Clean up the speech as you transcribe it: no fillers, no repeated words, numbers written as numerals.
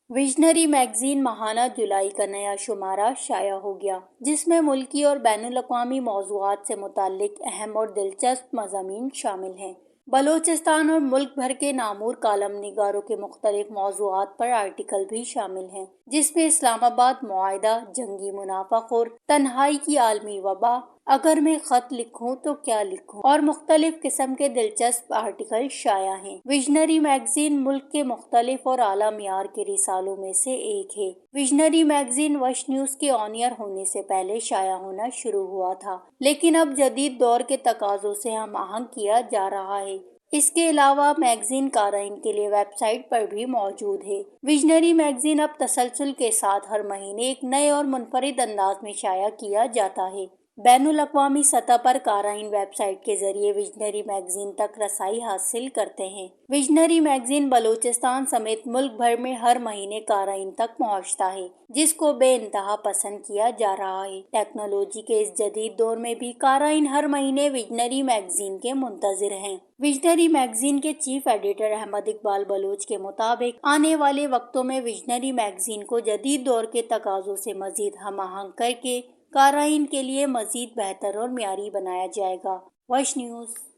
Visionary magazine ماہانہ جولائی کا نیا شمارہ شائع ہو گیا، جس میں ملکی اور بین الاقوامی موضوعات سے متعلق اہم اور دلچسپ مضامین شامل ہیں۔ بلوچستان اور ملک بھر کے نامور کالم نگاروں کے مختلف موضوعات پر آرٹیکل بھی شامل ہیں، جس میں اسلام آباد معاہدہ، جنگی منافع خور، تنہائی کی عالمی وبا، اگر میں خط لکھوں تو کیا لکھوں اور مختلف قسم کے دلچسپ آرٹیکل شائع ہیں۔ وژنری میگزین ملک کے مختلف اور اعلیٰ معیار کے رسالوں میں سے ایک ہے۔ وژنری میگزین وش نیوز کے آن ایئر ہونے سے پہلے شائع ہونا شروع ہوا تھا، لیکن اب جدید دور کے تقاضوں سے ہم آہنگ کیا جا رہا ہے۔ اس کے علاوہ میگزین قارئین کے لیے ویب سائٹ پر بھی موجود ہے۔ وژنری میگزین اب تسلسل کے ساتھ ہر مہینے ایک نئے اور منفرد انداز میں شائع کیا جاتا ہے۔ بین الاقوامی سطح پر قارئین ویب سائٹ کے ذریعے وژنری میگزین تک رسائی حاصل کرتے ہیں۔ وژنری میگزین بلوچستان سمیت ملک بھر میں ہر مہینے قارئین تک پہنچتا ہے، جس کو بے انتہا پسند کیا جا رہا ہے۔ ٹیکنالوجی کے اس جدید دور میں بھی قارئین ہر مہینے وژنری میگزین کے منتظر ہیں۔ وژنری میگزین کے چیف ایڈیٹر احمد اقبال بلوچ کے مطابق آنے والے وقتوں میں وژنری میگزین کو جدید دور کے تقاضوں سے مزید ہم آہنگ کر کے قارئین کے لیے مزید بہتر اور معیاری بنایا جائے گا۔ وش نیوز